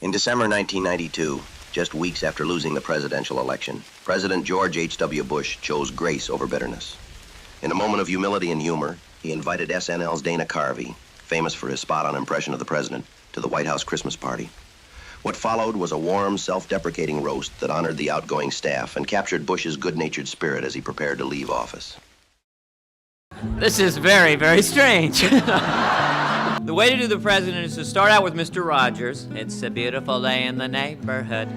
In December 1992, just weeks after losing the presidential election, President George H.W. Bush chose grace over bitterness. In a moment of humility and humor, he invited SNL's Dana Carvey, famous for his spot-on impression of the president, to the White House Christmas party. What followed was a warm, self-deprecating roast that honored the outgoing staff and captured Bush's good-natured spirit as he prepared to leave office. This is very, very strange. The way to do the president is to start out with Mr. Rogers. It's a beautiful day in the neighborhood.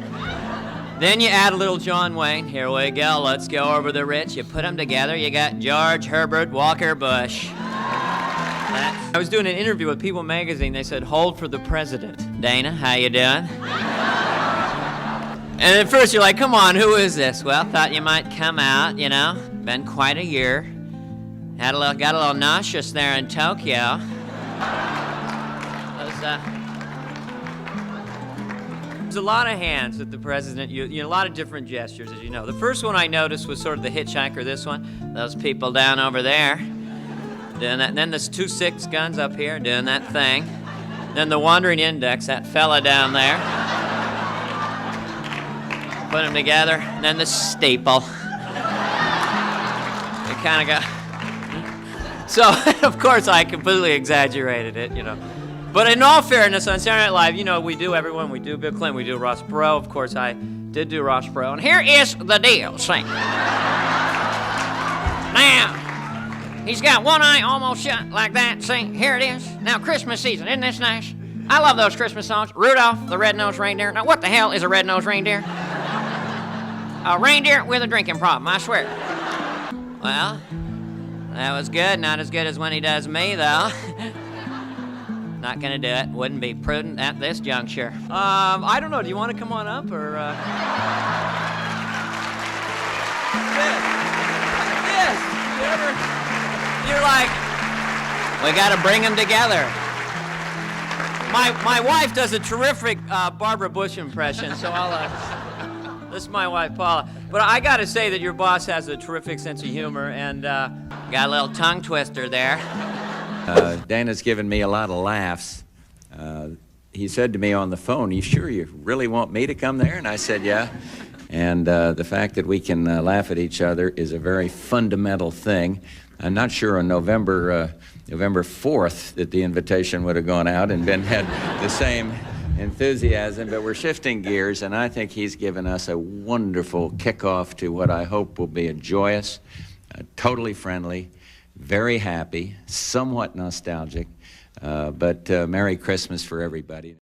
Then you add a little John Wayne. Here we go, let's go over the rich. You put them together, you got George Herbert Walker Bush. I was doing an interview with People magazine. They said, hold for the president. Dana, how you doing? And at first you're like, come on, who is this? Well, thought you might come out, you know. Been quite a year. Got a little nauseous there in Tokyo. There's a lot of hands that the president, you know, a lot of different gestures, as you know. The first one I noticed was sort of the hitchhiker, this one. Those people down over there doing that. And then there's 2 6 guns up here doing that thing. Then the wandering index, that fella down there. Put them together. And then the staple. You kind of got... So, of course, I completely exaggerated it, you know. But in all fairness, on Saturday Night Live, you know, we do everyone. We do Bill Clinton, we do Ross Perot. Of course, I did do Ross Perot. And here is the deal, see. Now, he's got one eye almost shut like that, see. Here it is. Now, Christmas season, isn't this nice? I love those Christmas songs. Rudolph the Red-Nosed Reindeer. Now, what the hell is a red-nosed reindeer? A reindeer with a drinking problem, I swear. Well... that was good. Not as good as when he does me, though. Not gonna do it. Wouldn't be prudent at this juncture. I don't know. Do you want to come on up, or? Yes. You're like, we got to bring them together. My wife does a terrific Barbara Bush impression, so I'll. This is my wife, Paula. But I got to say that your boss has a terrific sense of humor, and got a little tongue twister there. Dana's given me a lot of laughs. He said to me on the phone, you sure you really want me to come there? And I said, yeah. And the fact that we can laugh at each other is a very fundamental thing. I'm not sure on November 4th that the invitation would have gone out and had the same enthusiasm, but we're shifting gears, and I think he's given us a wonderful kickoff to what I hope will be a joyous, totally friendly, very happy, somewhat nostalgic, but Merry Christmas for everybody.